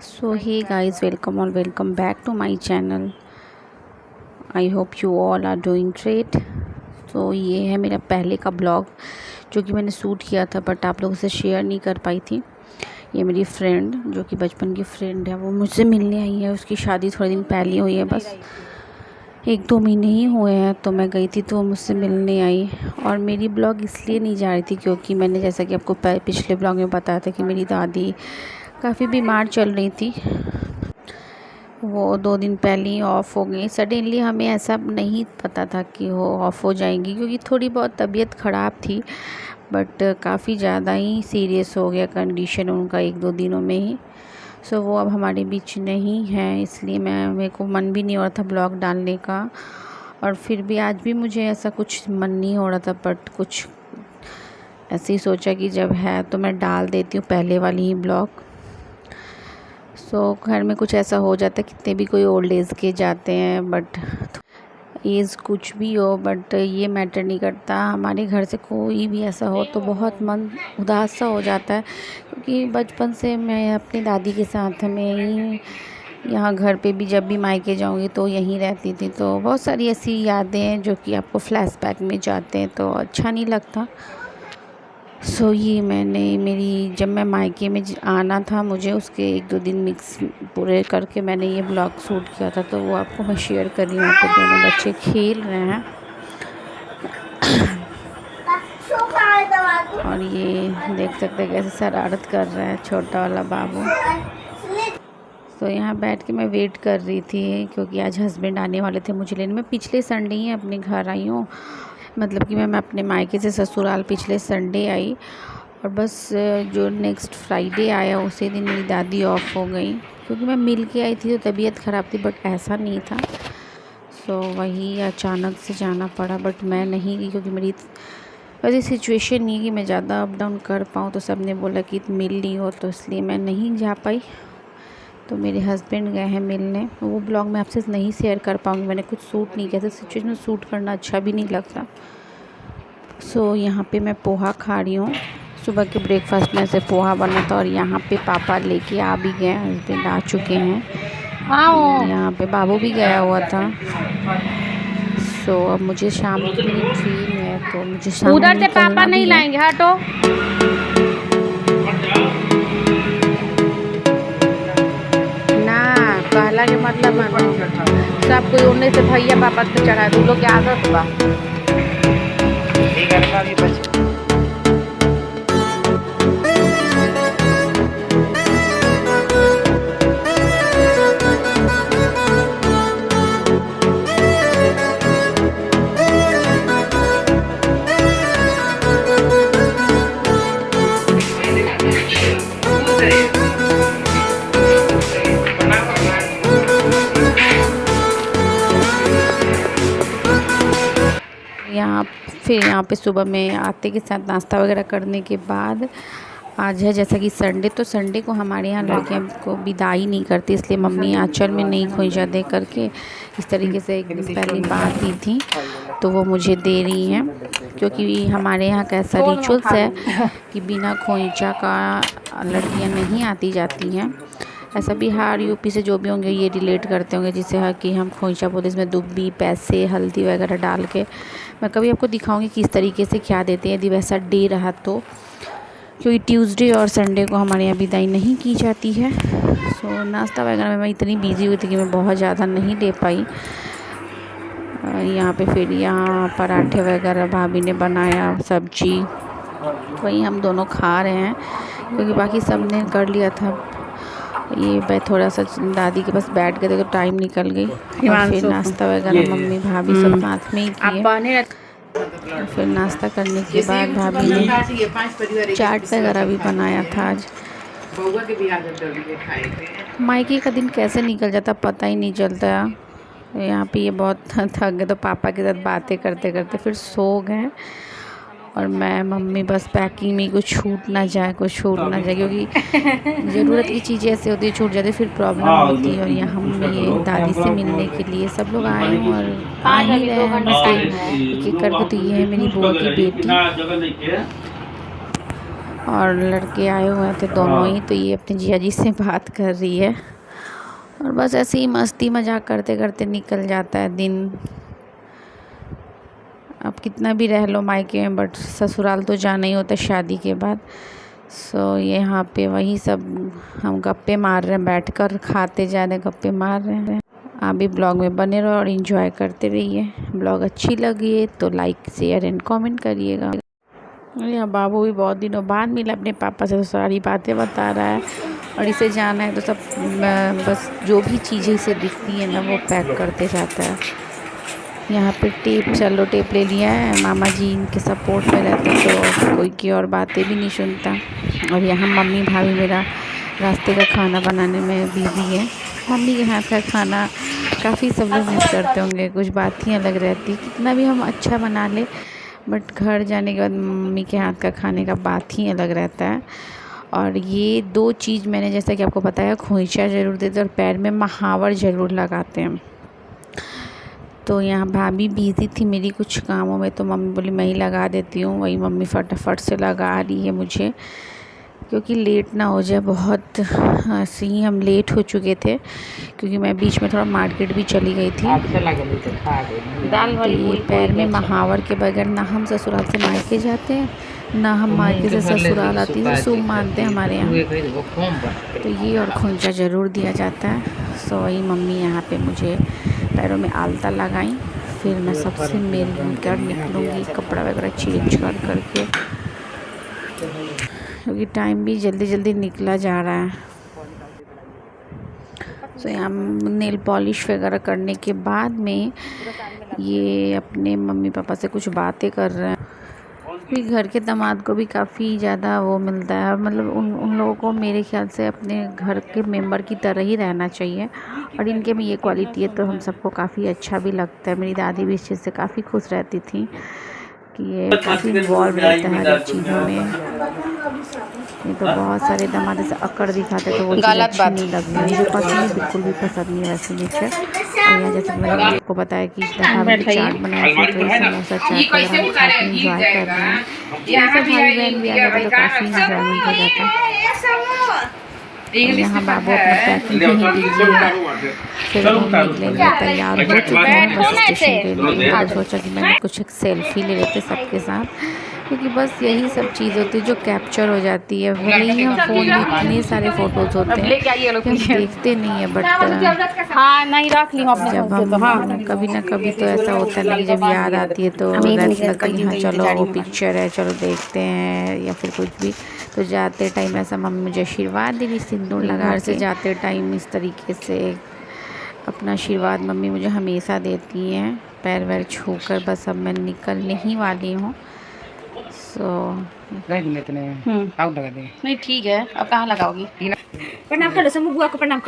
So hey guys, welcome or welcome back to my channel. I hope you all are doing great. तो ये है मेरा पहले का ब्लॉग जो कि मैंने शूट किया था बट आप लोगों से शेयर नहीं कर पाई थी। ये मेरी फ्रेंड जो कि बचपन की फ्रेंड है, वो मुझसे मिलने आई है। उसकी शादी थोड़े दिन पहले हुई है, बस 1-2 महीने ही हुए हैं। तो मैं गई थी तो वो मुझसे मिलने आई। और मेरी ब्लॉग इसलिए नहीं जा रही थी क्योंकि मैंने जैसा कि आपको पिछले ब्लॉग में बताया था कि मेरी दादी काफ़ी बीमार चल रही थी। वो 2 दिन पहले ही ऑफ़ हो गई। सडनली हमें ऐसा नहीं पता था कि वो ऑफ़ हो जाएंगी क्योंकि थोड़ी बहुत तबीयत ख़राब थी, बट काफ़ी ज़्यादा ही सीरियस हो गया कंडीशन उनका 1-2 दिनों में ही। सो वो अब हमारे बीच नहीं है, इसलिए मेरे को मन भी नहीं हो रहा था ब्लॉग डालने का। और फिर भी आज भी मुझे ऐसा कुछ मन नहीं हो रहा था, बट कुछ ऐसे ही सोचा कि जब है तो मैं डाल देती हूँ पहले वाली ही ब्लॉग। घर में कुछ ऐसा हो जाता है, कितने भी कोई ओल्ड एज के जाते हैं, बट एज कुछ भी हो बट ये मैटर नहीं करता। हमारे घर से कोई भी ऐसा हो तो बहुत मन उदास सा हो जाता है क्योंकि बचपन से मैं अपनी दादी के साथ में ही यहाँ घर पे भी जब भी मायके जाऊँगी तो यहीं रहती थी। तो बहुत सारी ऐसी यादें हैं जो कि आपको फ्लैशबैक में जाते हैं तो अच्छा नहीं लगता। ये मेरी जब मैं मायके में आना था, मुझे उसके 1-2 दिन मिक्स पूरे करके मैंने ये ब्लॉग शूट किया था, तो वो आपको मैं शेयर कर रही हूँ। यहाँ पे दोनों बच्चे खेल रहे हैं और ये देख सकते हैं कैसे शरारत कर रहा है छोटा वाला बाबू। यहाँ बैठ के मैं वेट कर रही थी क्योंकि आज हस्बैंड आने वाले थे मुझे लेने। मैं पिछले संडे ही अपने घर आई हूँ, मतलब कि मैं अपने मायके से ससुराल पिछले संडे आई और बस जो नेक्स्ट फ्राइडे आया उसी दिन मेरी दादी ऑफ हो गई। क्योंकि मैं मिल के आई थी तो तबीयत ख़राब थी, बट ऐसा नहीं था। वही अचानक से जाना पड़ा, बट मैं नहीं गई क्योंकि मेरी वैसे सिचुएशन नहीं है कि मैं ज़्यादा अप डाउन कर पाऊँ। तो सब ने बोला कि मिल नहीं हो, तो इसलिए मैं नहीं जा पाई। तो मेरे हस्बैंड गए हैं मिलने। वो ब्लॉग मैं आपसे नहीं शेयर कर पाऊँगी, मैंने कुछ शूट नहीं किया था। सिचुएशन में शूट करना अच्छा भी नहीं लगता। यहाँ पे मैं पोहा खा रही हूँ। सुबह के ब्रेकफास्ट में से पोहा बना था और यहाँ पे पापा लेके आ भी गए, हस्बैंड आ चुके हैं। यहाँ पे बाबू भी गया हुआ था। अब मुझे शाम की मेरी ट्रेन है, तो मुझे शाम उधर से पापा नहीं लाएंगे, हटो। कहला के मतलब सब कोई उड़ने से भैया पापा पे चढ़ा दो, लोग की आदत बा। यहाँ पे सुबह में आते के साथ नाश्ता वगैरह करने के बाद आज है जैसा कि संडे, तो संडे को हमारे यहाँ लड़कियों को विदाई नहीं करती, इसलिए मम्मी आंचल में नहीं खोइंचा दे करके इस तरीके से एक दिन पहले बात दी थी, तो वो मुझे दे रही हैं। क्योंकि हमारे यहाँ का ऐसा रिचुअल्स है कि बिना खोइंचा का लड़कियाँ नहीं आती जाती हैं। ऐसा बिहार यूपी से जो भी होंगे ये रिलेट करते होंगे, जिसे कि हम खोइंचा बोलते, इसमें दुब्बी, पैसे, हल्दी वगैरह डाल के। मैं कभी आपको दिखाऊंगी किस तरीके से क्या देते हैं यदि वैसा डे रहा तो, क्योंकि ट्यूसडे और संडे को हमारे यहाँ विदाई नहीं की जाती है। नाश्ता वगैरह में मैं इतनी बिजी हुई थी कि मैं बहुत ज़्यादा नहीं ले पाई। यहाँ पे फिर यहाँ पराठे वगैरह भाभी ने बनाया, सब्जी, वही हम दोनों खा रहे हैं क्योंकि बाकी सब ने कर लिया था। ये थोड़ा सा दादी के पास बैठ गए थे तो टाइम निकल गई। और फिर नाश्ता वगैरह मम्मी भाभी सब साथ में ही किए। फिर नाश्ता करने के बाद भाभी ने चाट वगैरह भी बनाया था आज। मायके का दिन कैसे निकल जाता पता ही नहीं चलता। यहाँ पे ये बहुत थक गए तो पापा के साथ बातें करते करते फिर सो गए। और मैं मम्मी बस पैकिंग में कुछ छूट ना जाए क्योंकि ज़रूरत की चीज़ें ऐसे होती है छूट जाती फिर प्रॉब्लम होती है। और यहाँ हम ये दादी से मिलने के लिए सब लोग आए हैं और आ ही रहे हैं बस एक एक करके। तो ये है मेरी बुआ की बेटी, और लड़के आए हुए थे दोनों ही, तो ये अपने जिया जी से बात कर रही है और बस ऐसे ही मस्ती मजाक करते करते निकल जाता है दिन। अब कितना भी रह लो मायके में, बट ससुराल तो जाना ही होता है शादी के बाद। सो यहाँ पे वही सब हम गप्पे मार रहे हैं, बैठकर खाते जा रहे गप्पे मार रहे हैं। आप भी ब्लॉग में बने रहो और इन्जॉय करते रहिए। ब्लॉग अच्छी लगी है तो लाइक शेयर एंड कमेंट करिएगा। यहाँ बाबू भी बहुत दिनों बाद मिला अपने पापा से, तो सारी बातें बता रहा है और इसे जाना है तो सब बस जो भी चीज़ें इसे दिखती है ना वो पैक करते जाता है। यहाँ पे टेप, चलो टेप ले लिया है, मामा जी इनके सपोर्ट में रहते हैं तो कोई की और बातें भी नहीं सुनता। और यहाँ मम्मी भाभी मेरा रास्ते का खाना बनाने में बिजी है। मम्मी के हाथ का खाना काफ़ी सब लोग मिस करते होंगे, कुछ बात ही अलग रहती, कितना भी हम अच्छा बना ले बट घर जाने के बाद मम्मी के हाथ का खाने का बात ही अलग रहता है। और ये दो चीज़ मैंने जैसा कि आपको बताया, खोइंचा ज़रूर देते और पैर में महावर ज़रूर लगाते हैं। तो यहाँ भाभी बिज़ी थी मेरी कुछ कामों में, तो मम्मी बोली मैं ही लगा देती हूँ। वही मम्मी फटाफट से लगा रही है मुझे, क्योंकि लेट ना हो जाए बहुत। ऐसे ही हम लेट हो चुके थे क्योंकि मैं बीच में थोड़ा मार्केट भी चली गई थी। तो ये पैर में महावर के बगैर ना हम ससुराल से मायके जाते हैं, ना हम मायके से ससुराल आती है, शुभ मानते हैं हमारे यहाँ। तो ये और खोंचा ज़रूर दिया जाता है। सो वही मम्मी यहाँ पे मुझे पैरों में आलता लगाई, फिर मैं सबसे मिल कर निकलूँगी कपड़ा वगैरह चेंज कर करके, क्योंकि टाइम भी जल्दी जल्दी निकला जा रहा है। तो यहाँ नेल पॉलिश वगैरह करने के बाद में ये अपने मम्मी पापा से कुछ बातें कर रहे हैं। फिर घर के दामाद को भी काफ़ी ज़्यादा वो मिलता है, मतलब उन लोगों को मेरे ख्याल से अपने घर के मेंबर की तरह ही रहना चाहिए। और इनके में ये क्वालिटी है तो हम सबको काफ़ी अच्छा भी लगता है। मेरी दादी भी इस चीज़ से काफ़ी खुश रहती थी कि ये काफ़ी इन्वॉल्व रहता है हर एक चीज़ों में। ये तो बहुत सारे दामाद ऐसे अकड़ दिखाते तो वो चीज़ अच्छी नहीं लगती, मुझे पसंद बिल्कुल भी पसंद नहीं है वैसे नेचर। और यहाँ जैसे मैंने आपको बताया कि इस दफ़ा भी चाट बनाया था, तो ये समोसा चाट वगैरह हम खा के इंजॉय कर रहे हैं। ये सब भाई बहन भी आ जाते तो काफ़ी इंजॉयमेंट हो जाता है। यहाँ बाबू अपना पैकिंग नहीं कीजिए, फिर हम निकलेंगे, तैयार हो चुके हैं बस स्टेशन के लिए। और सोचा कि मैंने कुछ एक सेल्फ़ी ले लेते सबके साथ, क्योंकि बस यही सब चीज़ होती है जो कैप्चर हो जाती है। भले ही हम फ़ोन में इतने सारे फ़ोटोज़ होते हैं कि हम देखते नहीं है, बट हाँ नहीं रख ली अपने जब हम कभी ना कभी तो ऐसा होता है ना कि जब याद आती है तो रहता है कि हाँ चलो वो पिक्चर है चलो देखते हैं, या फिर कुछ भी। तो जाते टाइम ऐसा मम्मी मुझे आशीर्वाद दे रही, सिंदूर लगा से जाते टाइम इस तरीके से अपना आशीर्वाद मम्मी मुझे हमेशा देती हैं, पैर वैर छू कर। बस अब मैं निकलने ही वाली हूँ। सो लगा दे। नहीं ठीक है, अब कहाँ लगाओगी? प्रणाम करो सब बुआ को, प्रणाम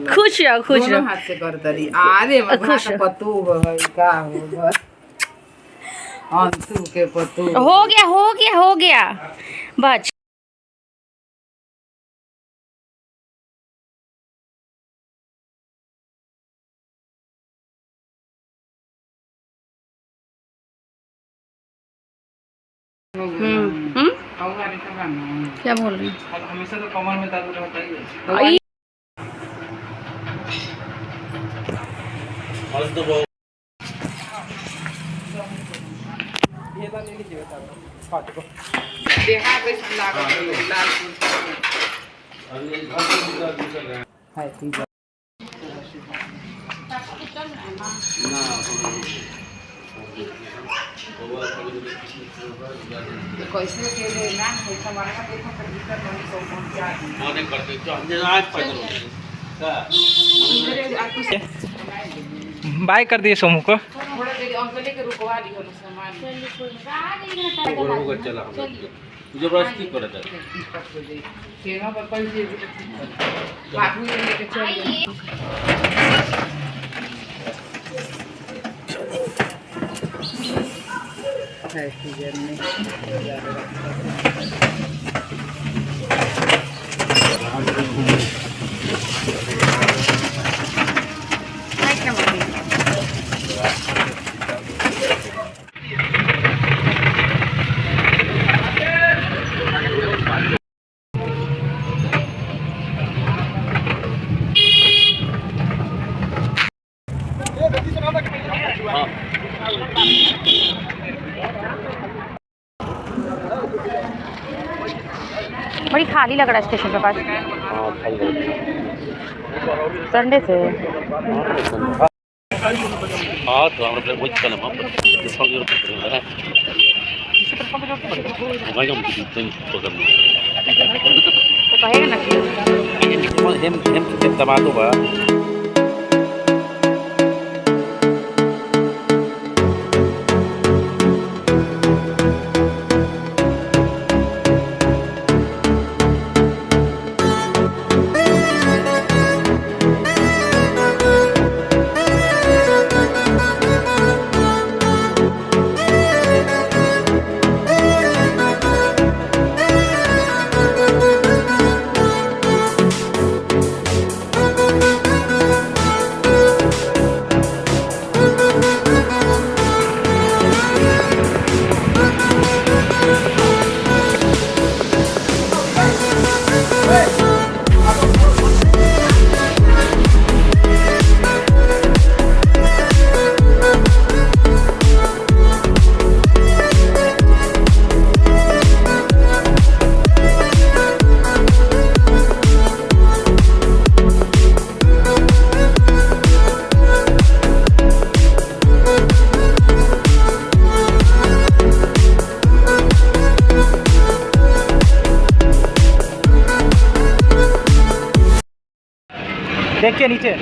खुश रहो खुश रहो। हाथ से कर दरी। अरे खुश मगना पतू है का हो अंतु के पतू हो गया हो गया हो गया बस। क्या बोल रही हमेशा तो कमर में दर्द रहता ही है। बाय कर दिए सोमू को। जबरदस्ती करत खाली लग रहा है स्टेशन के पास संडे से। हाँ तो हम लोग वही चले वहाँ पर डिस्काउंट यूरो पर है वहाँ जो मुझे तो करना तो कहेगा ना कि हम टमाटो बा देखिए नीचे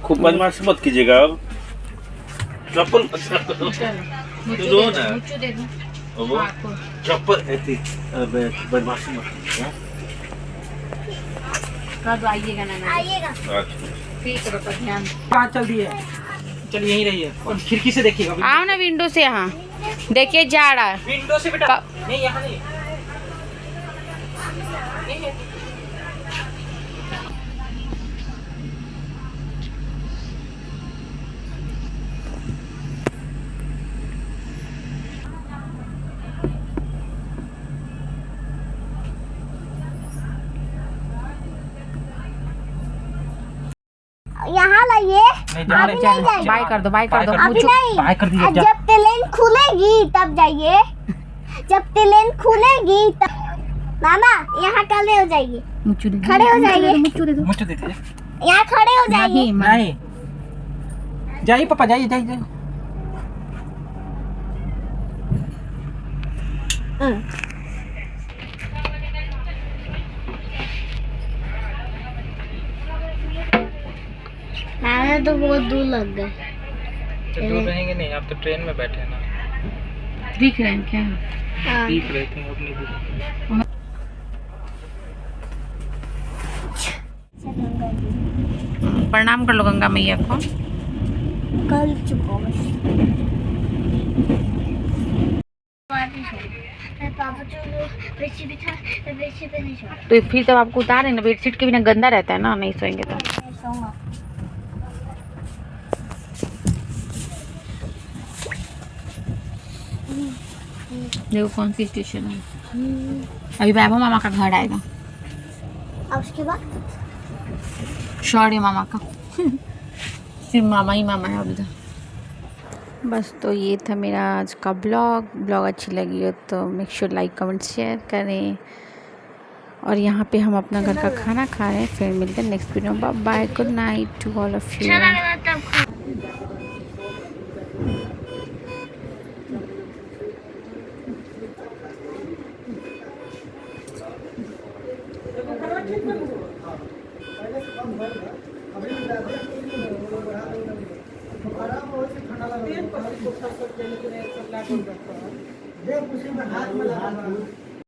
खूब बदमाश मत कीजिएगा अब चप्पल दो ना वो चप्पल ऐसी बदमाशी मत कीजिएगा कब आइएगा ना अच्छा ठीक है पापा ध्यान कहाँ चल दी है। चल यहीं रहिए और खिड़की से देखिएगा। आओ ना विंडो से यहाँ देखिए जा रहा है विंडो से बेटा नहीं यहाँ नहीं। यहाँ लाइए। अभी नहीं जाइए। बाय कर दो बाय कर दो अभी नहीं। बाय कर दीजिए। जब प्लेन खुलेगी तब जाइए। जब प्लेन खुलेगी तब मामा यहाँ खड़े हो जाइए। खड़े हो जाइए। मुझे दे दीजिए। यहाँ खड़े हो जाइए। नहीं जाइए पापा जाइए जाइए जाइए। मैंने तो बहुत दूर लग गए। दूर रहेंगे नहीं आप तो ट्रेन में बैठे हैं ना। दिख रहे हैं क्या हाँ। दिख रहे थे अपनी भी। प्रणाम कर लो गंगा मैया को। कर चुका हूँ। पापा जो बेडशीट था बेडशीट पे नहीं सोया। तो फिर तब आपको उतारे ना बेडशीट के बिना गंदा रहता है ना नहीं सोएंगे तो। सोऊंगा। देखो कौन सी स्टेशन है। अभी वैभव मामा का घर आएगा अब उसके बाद शौर्य मामा का सिर्फ मामा ही मामा है अभी तो। बस तो ये था मेरा आज का ब्लॉग अच्छी लगी हो तो make sure like comment share करें। और यहाँ पे हम अपना घर का खाना खा रहे हैं। फिर मिलते हैं नेक्स्ट वीडियो में। Bye good night to all of you. देख उसी में हाथ में लगा